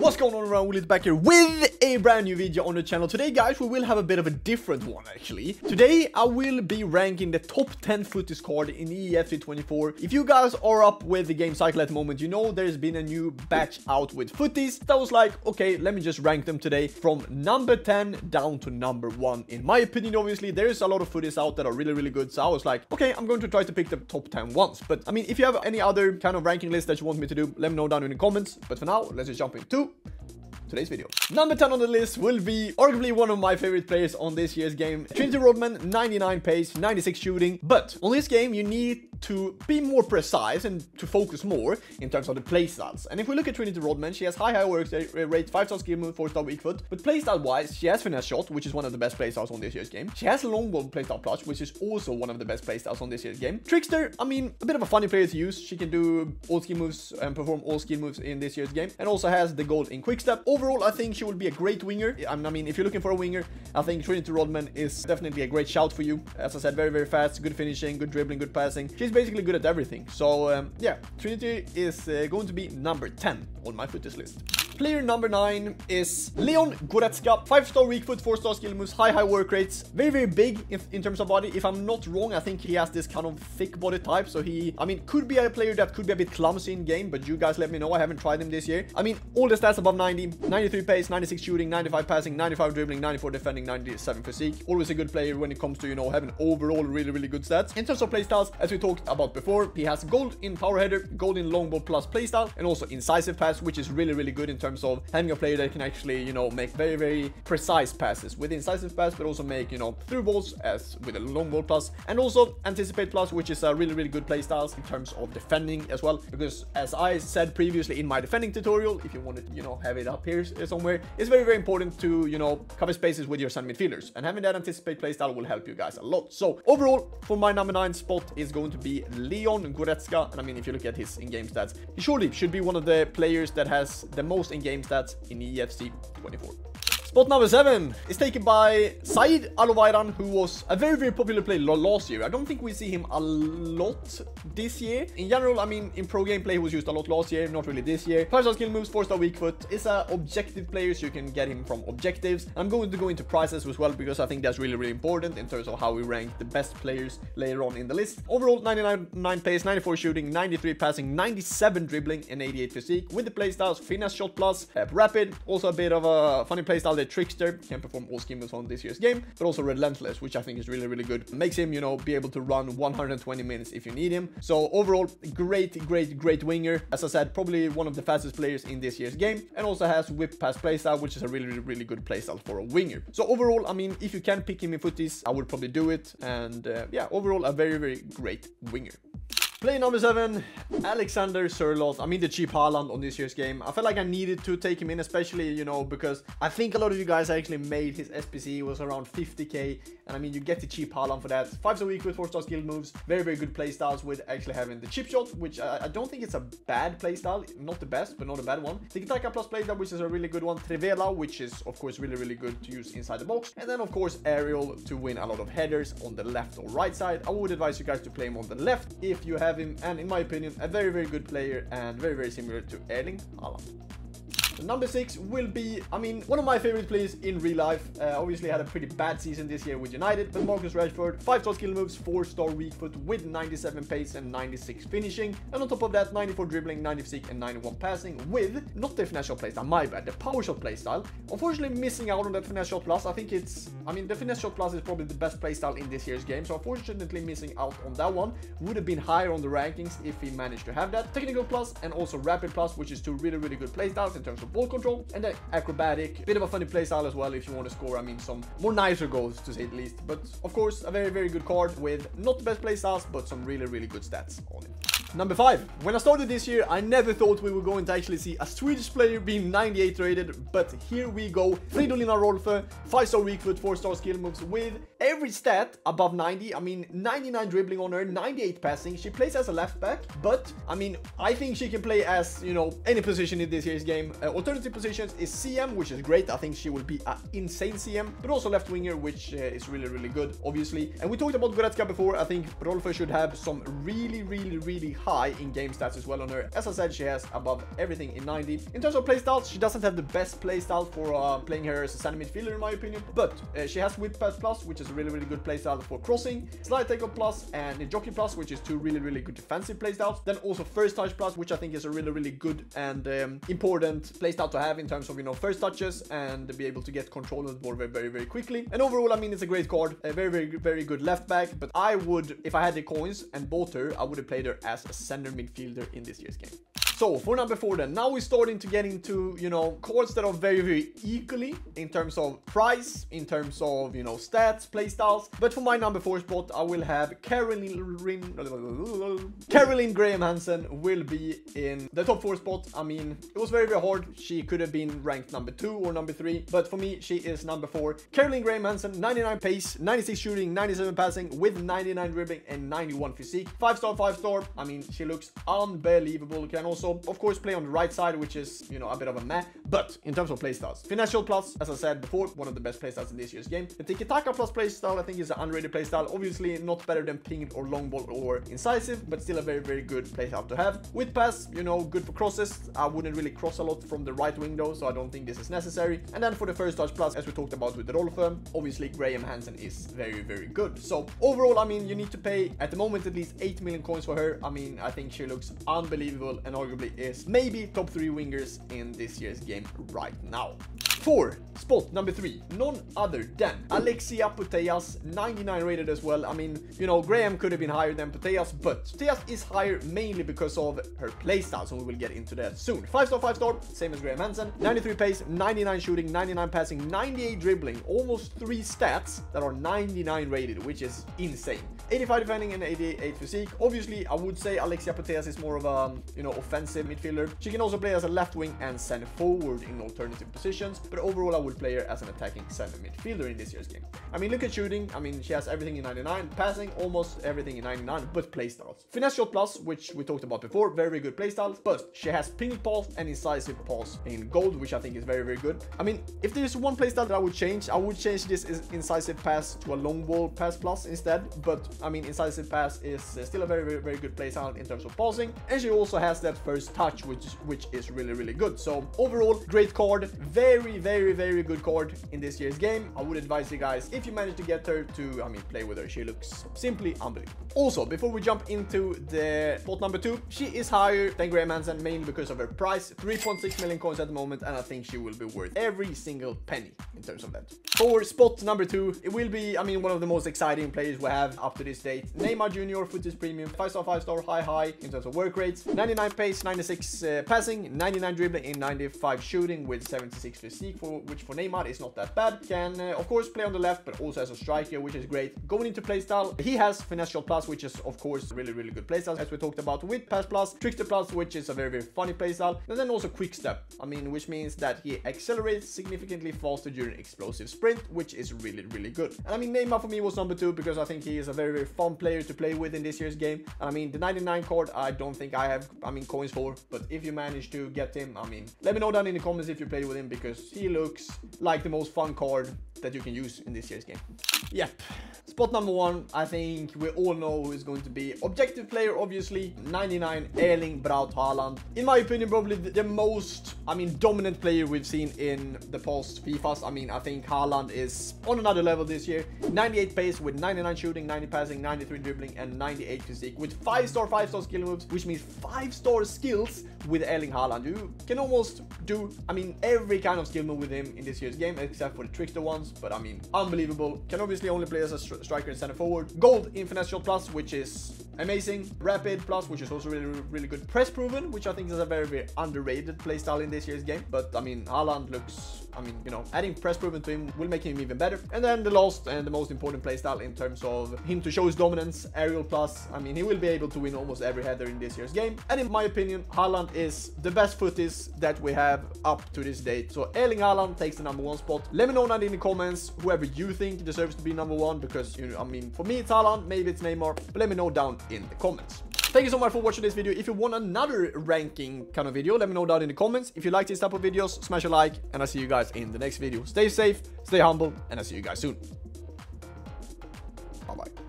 What's going on around? Will back here with a brand new video on the channel. Today guys, we will have a bit of a different one actually. Today I will be ranking the top 10 footies card in EFC 24. If you guys are up with the game cycle at the moment, you know there's been a new batch out with footies. That was like, okay, let me just rank them today from number 10 down to number 1. In my opinion, obviously, there's a lot of footies out that are really good. So I was like, okay, I'm going to try to pick the top 10 ones. But I mean, if you have any other kind of ranking list that you want me to do, let me know down in the comments. But for now, let's just jump into today's video. Number 10 on the list will be arguably one of my favorite players on this year's game. Trinity Rodman, 99 pace, 96 shooting. But on this game, you need to be more precise and to focus more in terms of the playstyles. And if we look at Trinity Rodman, she has high work rate, 5-star skill move, 4-star weak foot. But playstyle wise, she has finesse shot, which is one of the best playstyles on this year's game. She has long ball playstyle plus, which is also one of the best playstyles on this year's game. Trickster, I mean, a bit of a funny player to use. She can do all skill moves and perform all skill moves in this year's game, and also has the gold in quick step. Overall, I think she will be a great winger. I mean, if you're looking for a winger, I think Trinity Rodman is definitely a great shout for you. As I said, very fast, good finishing, good dribbling, good passing. She's basically good at everything. So yeah, Trinity is going to be number 10 on my footies list. Player number 9 is Leon Goretzka. 5-star weak foot, 4-star skill moves, high work rates. Very big in terms of body. If I'm not wrong, I think he has this kind of thick body type. So he, I mean, could be a player that could be a bit clumsy in game, but you guys let me know. I haven't tried him this year. I mean, all the stats above 90, 93 pace, 96 shooting, 95 passing, 95 dribbling, 94 defending, 97 physique. Always a good player when it comes to, you know, having overall really good stats. In terms of playstyles, as we talked about before, he has gold in power header, gold in long ball plus playstyle, and also incisive pass, which is really good in terms of having a player that can actually, you know, make very precise passes with incisive pass, but also make, you know, through balls as with a long ball plus, and also anticipate plus, which is a really good playstyle in terms of defending as well. Because as I said previously in my defending tutorial, if you want to, you know, have it up here somewhere, it's very important to, you know, cover spaces with your center midfielders, and having that anticipate playstyle will help you guys a lot. So overall, for my number 9 spot is going to be Leon Goretzka. And I mean, if you look at his in-game stats, he surely should be one of the players that has the most in-game stats in EFC 24. Spot number 7 is taken by Said Alovairan, who was a very popular player last year. I don't think we see him a lot this year. In general, I mean, in pro gameplay, he was used a lot last year, not really this year. 5-star skill moves, 4-star weak foot. Is a objective player, so you can get him from objectives. I'm going to go into prices as well, because I think that's really important in terms of how we rank the best players later on in the list. Overall, 99 pace, 94 shooting, 93 passing, 97 dribbling, and 88 physique. With the playstyles, finesse shot plus, rapid, also a bit of a funny playstyle. Trickster can perform all skill moves on this year's game, but also relentless, which I think is really good. Makes him, you know, be able to run 120 minutes if you need him. So overall, great winger. As I said, probably one of the fastest players in this year's game, and also has whip pass playstyle, which is a really good playstyle for a winger. So overall, I mean, if you can pick him in footies, I would probably do it. And yeah, overall, a very great winger. Player number 7, Alexander Sørloth. I mean, the cheap Haaland on this year's game. I felt like I needed to take him in, especially, you know, because I think a lot of you guys actually made his SPC was around 50k. And I mean, you get the cheap Haaland for that. 5-star weak with 4-star skill moves. Very good playstyles with actually having the chip shot, which I don't think it's a bad playstyle. Not the best, but not a bad one. Tiki-taka plus playstyle, which is a really good one. Trivela, which is, of course, really good to use inside the box. And then, of course, Aerial to win a lot of headers on the left or right side. I would advise you guys to play him on the left if you have him, and in my opinion, a very good player and very similar to Erling Haaland. Number 6 will be, I mean, one of my favorite players in real life. Obviously had a pretty bad season this year with United, but Marcus Rashford, 5-star skill moves, 4-star weak foot with 97 pace and 96 finishing. And on top of that, 94 dribbling, 90 physique, and 91 passing with not the finesse shot playstyle, my bad, the power shot playstyle. Unfortunately, missing out on that finesse shot plus. I think it's, I mean, the finesse shot plus is probably the best playstyle in this year's game. So unfortunately, missing out on that one. Would have been higher on the rankings if he managed to have that. Technical plus and also rapid plus, which is two really good playstyles in terms of ball control, and then acrobatic, bit of a funny playstyle as well if you want to score, I mean, some more nicer goals to say the least. But of course, a very good card with not the best playstyles, but some really good stats on it. Number 5. When I started this year, I never thought we were going to actually see a Swedish player being 98 rated, but here we go. Fridolina Rolfö, 5-star weak foot, 4-star skill moves with every stat above 90. I mean, 99 dribbling on her, 98 passing. She plays as a left back, but I mean, I think she can play as, you know, any position in this year's game. Alternative positions is CM, which is great. I think she will be an insane CM, but also left winger, which is really, really good, obviously. And we talked about Goretzka before. I think Rolfo should have some really high in-game stats as well on her. As I said, she has above everything in 90. In terms of playstyles, she doesn't have the best playstyle for playing her as a center midfielder, in my opinion, but she has Whip Pass Plus, which is a really good playstyle for crossing, Slide Takeoff Plus, and Jockey Plus, which is two really good defensive playstyles. Then also First Touch Plus, which I think is a really good and important playstyle to have in terms of, you know, first touches and be able to get control of the ball very quickly. And overall, I mean, it's a great card, a very good left back, but I would, if I had the coins and bought her, I would have played her as a center midfielder in this year's game. So for number 4 then, now we're starting to get into, you know, cards that are very equally in terms of price, in terms of, you know, stats, playstyles. But for my number 4 spot, I will have Caroline Graham Hansen will be in the top 4 spot. I mean, it was very hard. She could have been ranked number 2 or number 3, but for me, she is number 4. Caroline Graham Hansen, 99 pace, 96 shooting, 97 passing with 99 dribbling and 91 physique. 5-star. I mean, she looks unbelievable. Can also, of course, play on the right side, which is, you know, a bit of a meh. But in terms of playstyles, Financial Plus, as I said before, one of the best playstyles in this year's game. The Tiki Taka Plus playstyle, I think, is an underrated playstyle. Obviously, not better than Pinged or Long Ball or Incisive, but still a very good playstyle to have. With Pass, you know, good for crosses. I wouldn't really cross a lot from the right wing though, so I don't think this is necessary. And then for the First Touch Plus, as we talked about with the Rolfo, obviously Graham Hansen is very good. So overall, I mean, you need to pay at the moment at least 8 million coins for her. I mean, I think she looks unbelievable and arguably is maybe top 3 wingers in this year's game right now. For spot number 3, none other than Alexia Putellas, 99 rated as well. I mean, you know, Graham could have been higher than Putellas, but Putellas is higher mainly because of her playstyle, so we will get into that soon. 5-star, same as Graham Hansen. 93 pace, 99 shooting, 99 passing, 98 dribbling, almost 3 stats that are 99 rated, which is insane. 85 defending and 88 physique. Obviously, I would say Alexia Putellas is more of a, you know, offensive midfielder. She can also play as a left wing and center forward in alternative positions, but overall I would play her as an attacking center midfielder in this year's game. I mean, look at shooting. I mean, she has everything in 99, passing almost everything in 99, but playstyles. Finesse Shot Plus, which we talked about before, very good playstyles, but she has Pinged Pass and Incisive Pass in gold, which I think is very good. I mean, if there's one playstyle that I would change this is Incisive Pass to a Long Ball Pass Plus instead, but I mean, Incisive Pass is still a very good playstyle in terms of passing, and she also has that First Touch, which is really good. So overall, great card, very good card in this year's game. I would advise you guys, if you manage to get her, to, I mean, play with her. She looks simply unbelievable. Also, before we jump into the spot number 2, she is higher than Graham Hansen, mainly because of her price, 3.6 million coins at the moment, and I think she will be worth every single penny in terms of that. For spot number 2, it will be, I mean, one of the most exciting players we have up to this date. Neymar Jr. Footies Premium, 5-star, high in terms of work rates, 99 pace, 96 passing, 99 dribbling, and 95 shooting with 76 physique, which for Neymar is not that bad. Can of course play on the left, but also as a striker, which is great. Going into playstyle, he has Finesse Shot Plus, which is of course really good playstyle, as we talked about with Pass Plus, Trickster Plus, which is a very funny playstyle, and then also Quick Step. I mean, which means that he accelerates significantly faster during explosive sprint, which is really good. And I mean, Neymar for me was number 2 because I think he is a very fun player to play with in this year's game. And I mean, the 99 card, I don't think I have, I mean, coins for, but if you manage to get him, I mean, let me know down in the comments if you play with him, because he looks like the most fun card that you can use in this year's game. Yep. Spot number 1, I think we all know who is going to be. Objective player, obviously, 99, Erling Braut Haaland. In my opinion, probably the most, I mean, dominant player we've seen in the past FIFAs. I mean, I think Haaland is on another level this year. 98 pace with 99 shooting, 90 passing, 93 dribbling, and 98 physique with 5-star skill moves, which means 5-star skills with Erling Haaland. You can almost do, I mean, every kind of skill move with him in this year's game, except for the trickster ones, but I mean, unbelievable. Can obviously only play as a striker and center forward. Gold in Finesse Shot Plus, which is amazing. Rapid plus, which is also really good. Press proven, which I think is a very underrated playstyle in this year's game. But I mean, Haaland looks, I mean, you know, adding press proven to him will make him even better. And then the last and the most important playstyle in terms of him to show his dominance, aerial plus. I mean, he will be able to win almost every header in this year's game. And in my opinion, Haaland is the best footies that we have up to this date. So Erling Haaland takes the #1 spot. Let me know down in the comments whoever you think deserves to be #1, because, you know, I mean, for me it's Haaland, maybe it's Neymar, but let me know down in the comments. Thank you so much for watching this video. If you want another ranking kind of video, let me know down in the comments. If you like this type of videos, smash a like, and I'll see you guys in the next video. Stay safe, stay humble, and I'll see you guys soon.